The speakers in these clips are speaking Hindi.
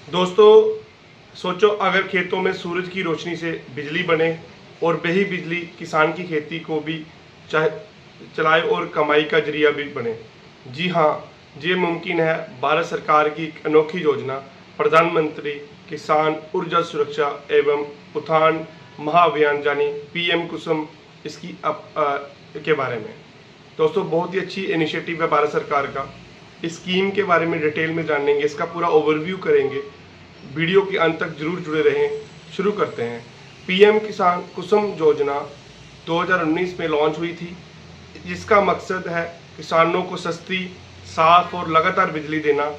दोस्तों, सोचो अगर खेतों में सूरज की रोशनी से बिजली बने और वही बिजली किसान की खेती को भी चाहे चलाए और कमाई का जरिया भी बने। जी हाँ, ये मुमकिन है। भारत सरकार की एक अनोखी योजना प्रधानमंत्री किसान ऊर्जा सुरक्षा एवं उत्थान महाअभियान यानी पीएम कुसुम के बारे में। दोस्तों, बहुत ही अच्छी इनिशिएटिव है भारत सरकार का। इस स्कीम के बारे में डिटेल में जानेंगे, इसका पूरा ओवरव्यू करेंगे। वीडियो के अंत तक जरूर जुड़े रहें। शुरू करते हैं। पीएम किसान कुसुम योजना 2019 में लॉन्च हुई थी, जिसका मकसद है किसानों को सस्ती, साफ और लगातार बिजली देना।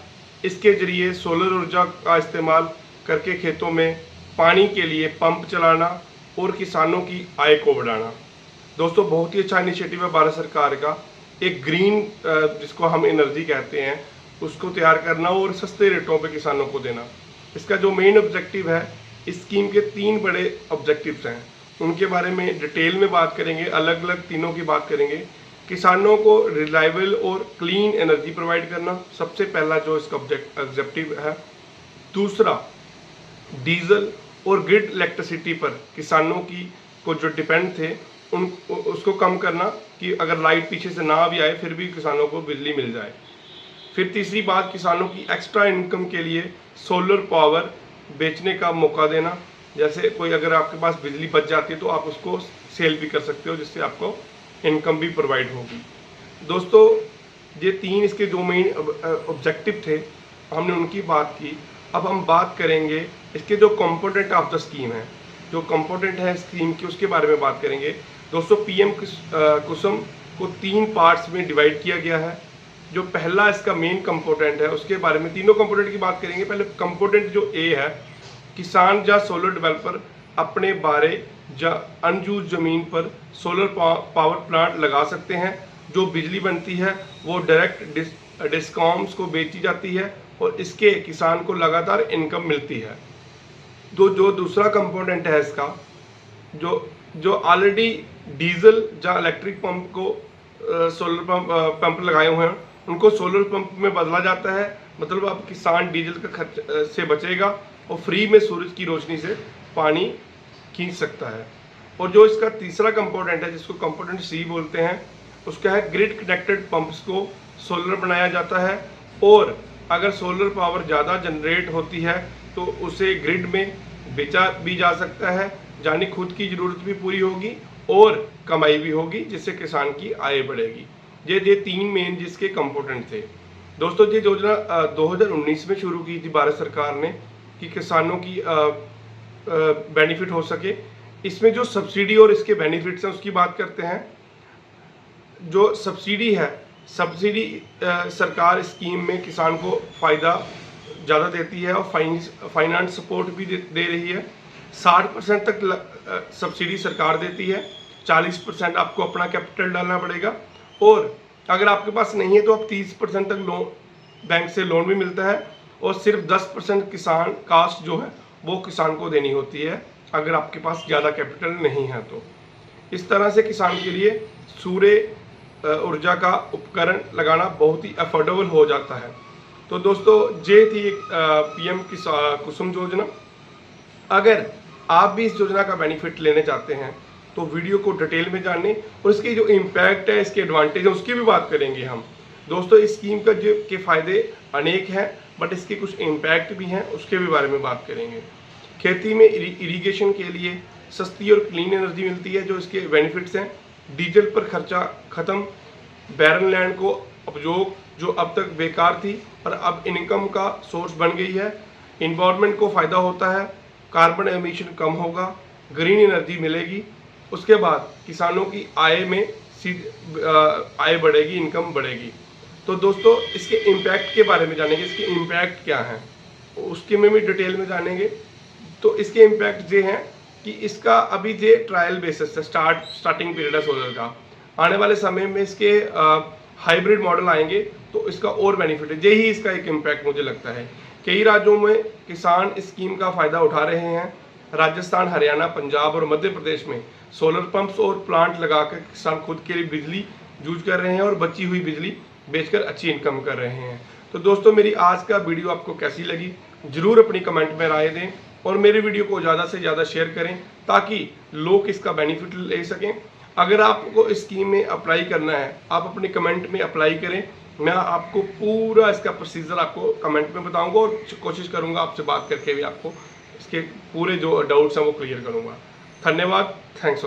इसके जरिए सोलर ऊर्जा का इस्तेमाल करके खेतों में पानी के लिए पंप चलाना और किसानों की आय को बढ़ाना। दोस्तों, बहुत ही अच्छा इनिशिएटिव है भारत सरकार का। एक ग्रीन जिसको हम एनर्जी कहते हैं उसको तैयार करना और सस्ते रेटों पे किसानों को देना। इसका जो मेन ऑब्जेक्टिव है, इस स्कीम के 3 बड़े ऑब्जेक्टिव्स हैं, उनके बारे में डिटेल में बात करेंगे। अलग अलग तीनों की बात करेंगे। किसानों को रिलायबल और क्लीन एनर्जी प्रोवाइड करना सबसे पहला जो इसका ऑब्जेक्टिव है। दूसरा, डीजल और ग्रिड इलेक्ट्रिसिटी पर किसानों की को जो डिपेंड थे उसको कम करना, कि अगर लाइट पीछे से ना भी आए फिर भी किसानों को बिजली मिल जाए। फिर तीसरी बात, किसानों की एक्स्ट्रा इनकम के लिए सोलर पावर बेचने का मौका देना। जैसे कोई अगर आपके पास बिजली बच जाती है तो आप उसको सेल भी कर सकते हो, जिससे आपको इनकम भी प्रोवाइड होगी। दोस्तों, ये 3 इसके जो मेन ऑब्जेक्टिव थे, हमने उनकी बात की। अब हम बात करेंगे इसके जो कंपोनेंट ऑफ द स्कीम है, जो कंपोनेंट है स्कीम की, उसके बारे में बात करेंगे। दोस्तों, पीएम कुसुम को 3 पार्ट्स में डिवाइड किया गया है। जो पहला इसका मेन कंपोनेंट है, उसके बारे में तीनों कंपोनेंट की बात करेंगे। पहले कंपोनेंट जो ए है, किसान या सोलर डेवलपर अपने बारे या अनयूज जमीन पर सोलर पावर प्लांट लगा सकते हैं। जो बिजली बनती है वो डायरेक्ट डिस्कॉम्स को बेची जाती है और इसके किसान को लगातार इनकम मिलती है। तो जो दूसरा कंपोनेंट है इसका, जो ऑलरेडी डीजल या इलेक्ट्रिक पंप को सोलर पंप लगाए हुए हैं, उनको सोलर पंप में बदला जाता है। मतलब अब किसान डीजल का खर्च से बचेगा और फ्री में सूरज की रोशनी से पानी खींच सकता है। और जो इसका तीसरा कंपोनेंट है, जिसको कंपोनेंट सी बोलते हैं, उसका है ग्रिड कनेक्टेड पंप्स को सोलर बनाया जाता है। और अगर सोलर पावर ज़्यादा जनरेट होती है तो उसे ग्रिड में बेचा भी जा सकता है, यानी खुद की ज़रूरत भी पूरी होगी और कमाई भी होगी, जिससे किसान की आय बढ़ेगी। ये 3 मेन जिसके कंपोनेंट थे। दोस्तों, ये योजना 2019 में शुरू की थी भारत सरकार ने, कि किसानों की बेनिफिट हो सके। इसमें जो सब्सिडी और इसके बेनिफिट्स हैं उसकी बात करते हैं। जो सब्सिडी है, सब्सिडी सरकार स्कीम में किसान को फ़ायदा ज़्यादा देती है और फाइनेंस सपोर्ट भी दे रही है। 60% तक सब्सिडी सरकार देती है, 40% आपको अपना कैपिटल डालना पड़ेगा। और अगर आपके पास नहीं है तो आप 30% तक लोन, बैंक से लोन भी मिलता है। और सिर्फ 10% किसान कास्ट जो है वो किसान को देनी होती है, अगर आपके पास ज़्यादा कैपिटल नहीं है तो। इस तरह से किसान के लिए सूर्य ऊर्जा का उपकरण लगाना बहुत ही अफोर्डेबल हो जाता है। तो दोस्तों, ये थी एक पीएम कुसुम योजना। अगर आप भी इस योजना का बेनिफिट लेने चाहते हैं तो वीडियो को डिटेल में जानने और इसके जो इम्पैक्ट है, इसके एडवांटेज है, उसकी भी बात करेंगे हम। दोस्तों, इस स्कीम का जो के फ़ायदे अनेक हैं, बट इसके कुछ इम्पैक्ट भी हैं, उसके भी बारे में बात करेंगे। खेती में इरिगेशन के लिए सस्ती और क्लीन एनर्जी मिलती है, जो इसके बेनिफिट्स हैं। डीजल पर खर्चा खत्म, बैरन लैंड को उपयोग जो अब तक बेकार थी पर अब इनकम का सोर्स बन गई है। इन्वायरमेंट को फ़ायदा होता है, कार्बन एमिशन कम होगा, ग्रीन एनर्जी मिलेगी। उसके बाद किसानों की आय में आय बढ़ेगी, इनकम बढ़ेगी। तो दोस्तों, इसके इम्पैक्ट के बारे में जानेंगे, इसके इम्पैक्ट क्या हैं उसके में भी डिटेल में जानेंगे। तो इसके इम्पैक्ट ये हैं कि इसका अभी ये ट्रायल बेसिस है, स्टार्टिंग पीरियड है सोलर का। आने वाले समय में इसके हाइब्रिड मॉडल आएंगे तो इसका और बेनिफिट है। यही इसका एक इम्पैक्ट मुझे लगता है। कई राज्यों में किसान इस स्कीम का फ़ायदा उठा रहे हैं। राजस्थान, हरियाणा, पंजाब और मध्य प्रदेश में सोलर पंप्स और प्लांट लगाकर किसान खुद के लिए बिजली यूज कर रहे हैं और बची हुई बिजली बेचकर अच्छी इनकम कर रहे हैं। तो दोस्तों मेरी आज का वीडियो आपको कैसी लगी ज़रूर अपनी कमेंट में राय दें और मेरे वीडियो को ज़्यादा से ज़्यादा शेयर करें ताकि लोग इसका बेनिफिट ले सकें। अगर आपको इस स्कीम में अप्लाई करना है आप अपने कमेंट में अप्लाई करें, मैं आपको पूरा इसका प्रोसीजर आपको कमेंट में बताऊंगा और कोशिश करूंगा आपसे बात करके भी आपको इसके पूरे जो डाउट्स हैं वो क्लियर करूंगा। धन्यवाद, थैंक्स अ लॉट।